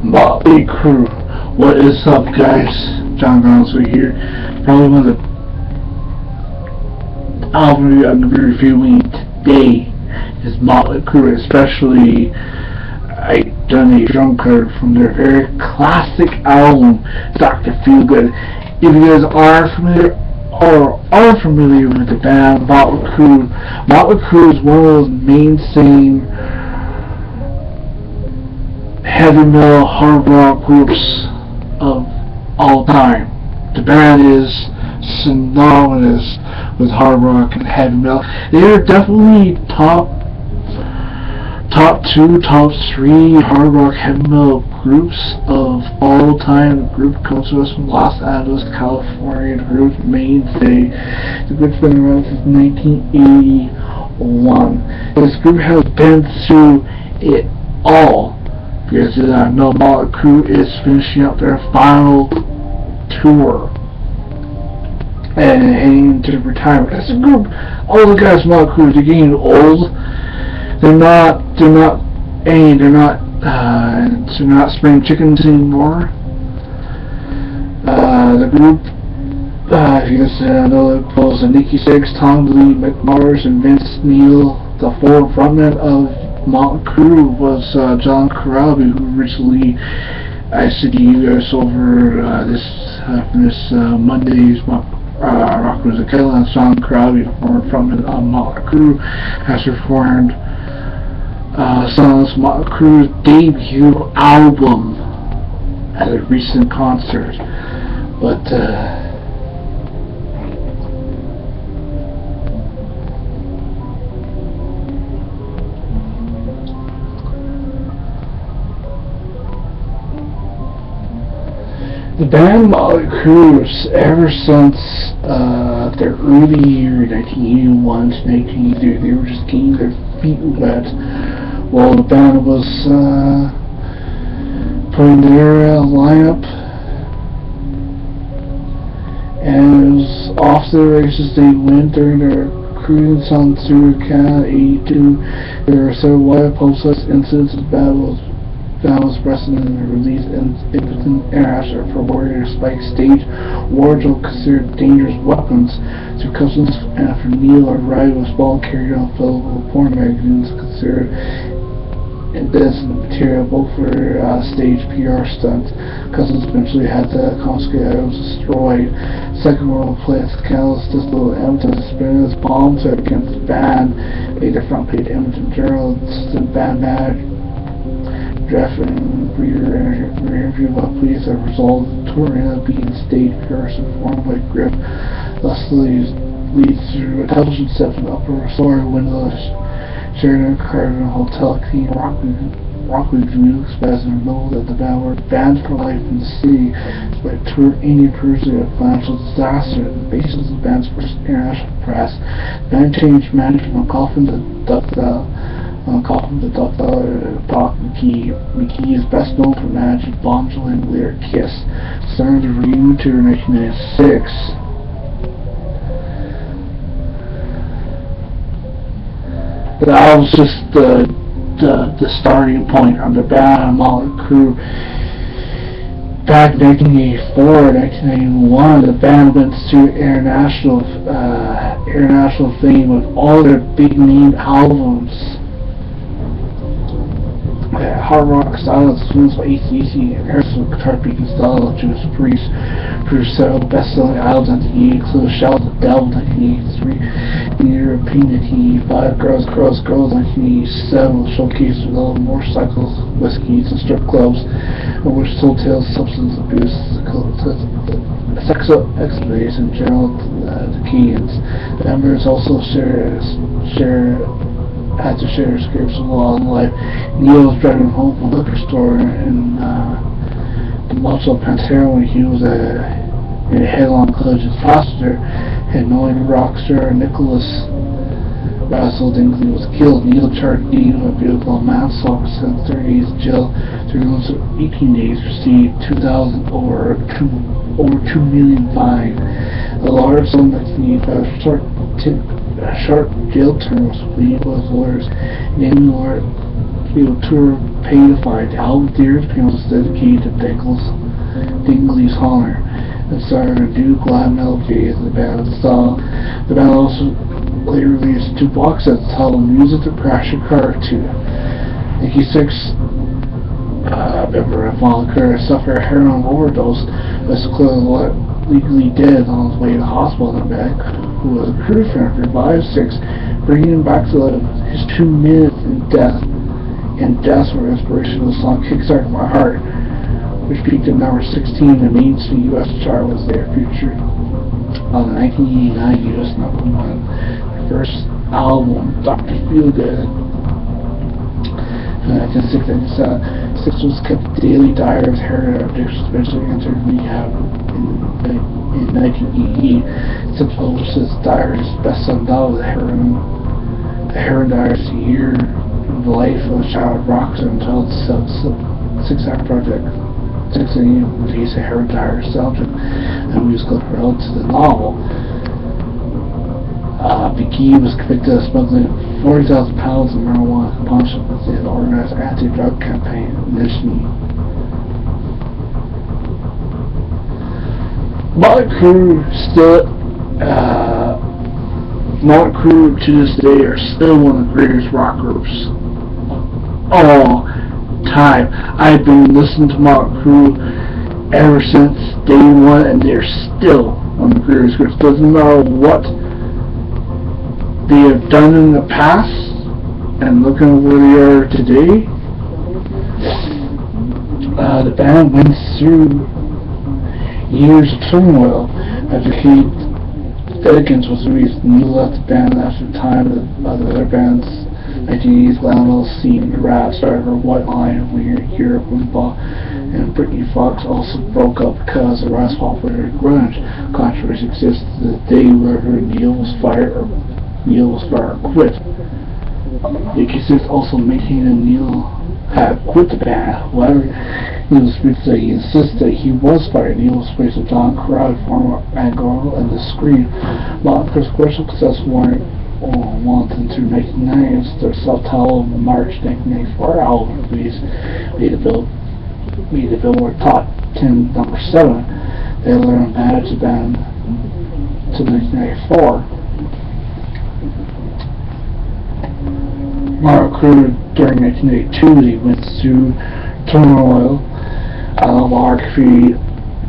Motley Crue. What is up, guys? John Gonzo here. Probably one of the albums I'm going to be reviewing today is Motley Crue, especially I done a drum cover from their very classic album, Dr. Feelgood. If you guys are familiar with the band Motley Crue is one of those mainstream heavy metal hard rock groups of all time. The band is synonymous with hard rock and heavy metal. They are definitely top 2, top 3 hard rock heavy metal groups of all time. The group comes to us from Los Angeles, California. The group's mainstay. The group's been around since 1981. This group has been through it all. Because no, Motley Crue is finishing up their final tour and heading to retirement. As a group, all the guys from Motley Crue, they're getting old. They're not spring chickens anymore. The group, if you guys know, it was Nikki Sixx, Tom Lee, Mick Mars, and Vince Neil. The former frontman of Motley Crue was John Corabi, who originally I said to you guys over this Monday's Rock Music Headlines. John Corabi, former frontman of Motley Crue, has performed songs Motley Crue's debut album at a recent concert, but the band Motley Crue, ever since their early year, 1981 to 1983, they were just getting their feet wet while the band was putting their lineup, and it was off to the races they went during their cruising on through Canada 82. There were several widely publicized incidents of battles. That was present in the release and Impotent International for Warrior Spike stage wardrobe considered dangerous weapons to Cousins, and for Neil or Ride was ball carried on fillable porn magazines considered indecent material, both for stage PR stunts. Cousins eventually had the confiscated items destroyed. Second World Place Canada's Distal Edmonton suspended his bomb threat against the band, made the front page Edmonton Journal. The band manager Jeff and Breeder interviewed by police as a result of the tour ended up being stage person formed by Griff. Thus leads through a television set from the upper story window shared in a car in a hotel key. Rockwood View expressed in the middle that the band were banned for life in the city by tour Indian pursuit of financial disaster. The basis of the band's first international press, the band changed management on Coffin to Doc McKee is best known for managing Bombshell and Lyric Kiss, starting the reunion tour in 1996. That was just the starting point on the band Motley Crue. Back in 1984 and 1991, the band went to international fame with all their big name albums. Hard rock style influenced by AC/DC and Harrison guitar picking style of Judas Priest, produced several best-selling albums in 1980, including Shout at the Devil 1983, Year of Pain 1985, Girls, 1987, showcased with all motorcycles, whiskeys, and strip clubs, in which sold tales of substance abuse, sexual exploitation, and general decadence. The members also had to share scripts of law and life. Neil was driving home from a liquor store in the Motley Pantera when he was in a head-on collision. Passenger had knowing rock star Nicholas Russell Dingley was killed. Neil charged Dean with vehicle manslaughter, sent 30 days in jail. 18 days, received over $2 million fine. A large sum of $1985 short jail term was pleaded with lawyers, naming lawyer field tour paid to find the album theater panel was dedicated to Dingley's honor and started a new glam metal phase of the band saw. The band also later released 2 box sets titled Music to Crash Your Car 2. Nikki Sixx, member of Motley, suffered a heroin overdose, was clearly legally dead on his way to the hospital. The band, who was a Crue fan, revived Sixx, bringing him back to life. His 2 minutes in death were inspiration of the song Kickstart My Heart, which peaked at number 16 in the mainstream U.S. chart, was their featured on the 1989 U.S. number 1. Their first album, Dr. Feelgood. In 1967, Sixx was kept daily diary of heroin addiction, eventually entered rehab in 1988. Sixx published his diary's best-selling novel, The Heroin Diaries, a year in the life of a child rocker, entitled Six-Act Project. Sixx released a Heroin Diary soundtrack and musical related to the novel. McGee was convicted of smuggling 40,000 pounds of marijuana in conjunction with the organized anti-drug campaign initially. Motley Crue to this day are still one of the greatest rock groups of all time. I've been listening to Motley Crue ever since day one, and they're still one of the greatest groups. Doesn't matter what they have done in the past, and looking at where they are today, the band went through years of turmoil after Keith Dedekins was released. Neil left the band after the time of the other bands. 1980s glam metal scene, rap started her White Lion, Weird Europe, and Britney Fox also broke up because of the rise of popular grunge. Controversy exists to the day where Neil was fired or quit. Nikki Sixx also maintained that Neil had quit the band. However, he insisted that he was fired. Neil was replaced with Don Crowd, former Angora, and The Scream. Motley's commercial success warrant through 1990s. Their self-titled March 1994 album release made the Billboard Top 10 number 7. They later managed the band to 1994. Motley Crue during 1982, they went through turmoil. Autobiography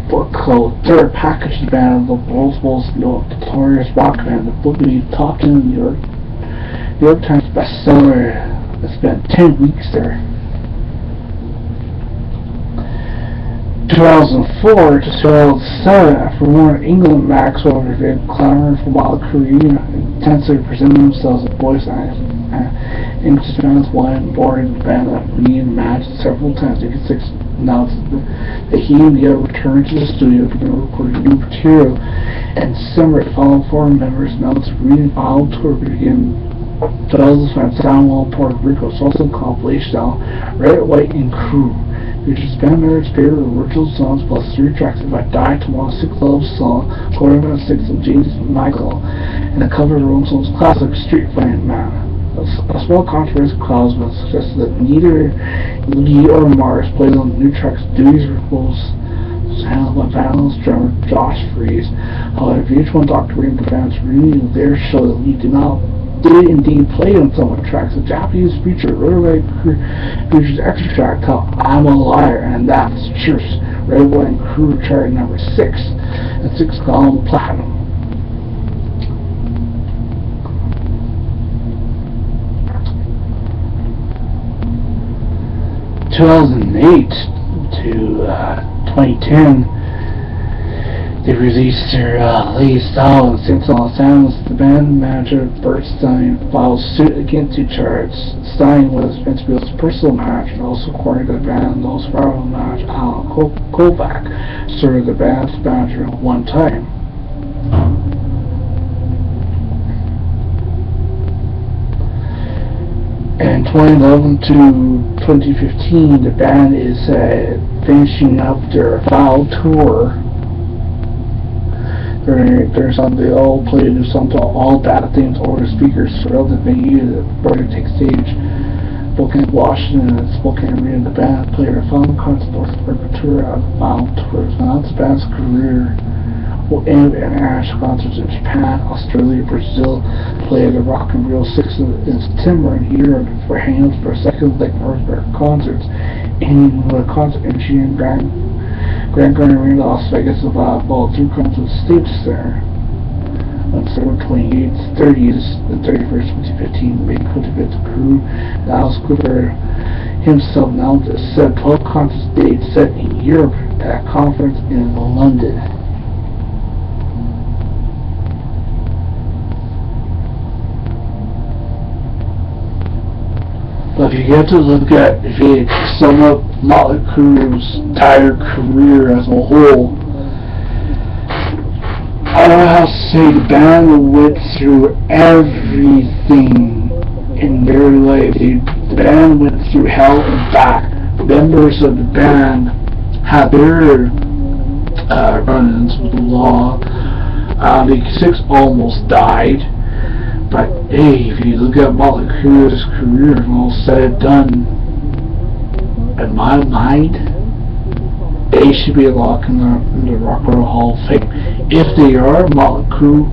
book called Third Package, the band of the world's most notorious rock band. The book made top 10 in New York Times bestseller. It spent 10 weeks there. 2004 to 2007, after Warren England Maxwell revealed clamoring for Motley Crue intensely presented themselves as voice actors. English fans wanted boarding the band that reimagined several times. Nikki Sixx announced that he and the other returned to the studio to begin recording new material. And December, the following 4 members announced a revival tour begin 2005 Soundwell, Puerto Rico. It's also a compilation album, Red, White, and Crue, which is band members' favorite original songs plus 3 tracks of I Die Tomorrow, Six Love Song, Quarterman 6 of James Michael, and a cover of Rolling Stones' classic Street Fighting Man. A small controversial clause was suggested that neither Lee or Mars played on the new tracks. Dewey's vocals was handled by Vandal's drummer Josh Freese. However, VH1 documented the band's reunion there showed that Lee did indeed play on some of the tracks. The Japanese feature Red features extra track called I'm a Liar, and that's Cheers. Red, White, and Crue charted number 6 and 6 column platinum. In 2008 to 2010, they released their latest album, Six on Sounds. The band manager Bert Stein filed suit against the charge. Stein was Vince Bill's personal manager and also according to the band's most powerful manager, Alan Kovac, served the band's manager at one time. In 2011 to 2015, the band is finishing up their final tour. There's something they all play a new song to all data themes over the speakers throughout the venue. The project takes stage Spokane, Washington, and Spokane, Maine. The band played their final concert for the tour of the final tours. Announced the band's career will end with international concerts in Japan, Australia, Brazil. Played the Rock and Roll 6 in September in Europe for Hands for a second leg North American concerts, ending with a concert in June. Grand Arena, Las Vegas, Nevada, followed through concerts Stage Center on December 28th, 30th, and 31st, 2015. The main contribute to Crue. Alice Cooper himself announced a set of 12 concert dates set in Europe at a conference in London. But if you get to look at, if you sum up Motley Crue's entire career as a whole, I don't know how to say, the band went through everything in their life. The band went through hell and back. Members of the band had their run-ins with the law. The 6 almost died. But hey, if you look at Motley Crue's career and all said and done, in my mind, they should be locked in the Rock and Roll Hall of Fame. If they are, Motley Crue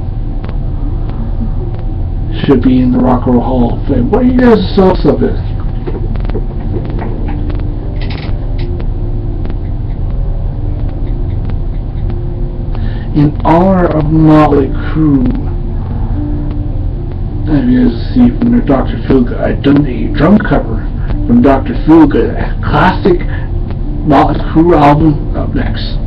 should be in the Rock and Roll Hall of Fame. What are you guys' thoughts of it? In honor of Motley Crue, as you guys see from their Dr. Feelgood, I've done a drum cover from Dr. Feelgood, a classic Motley Crue album. Up next.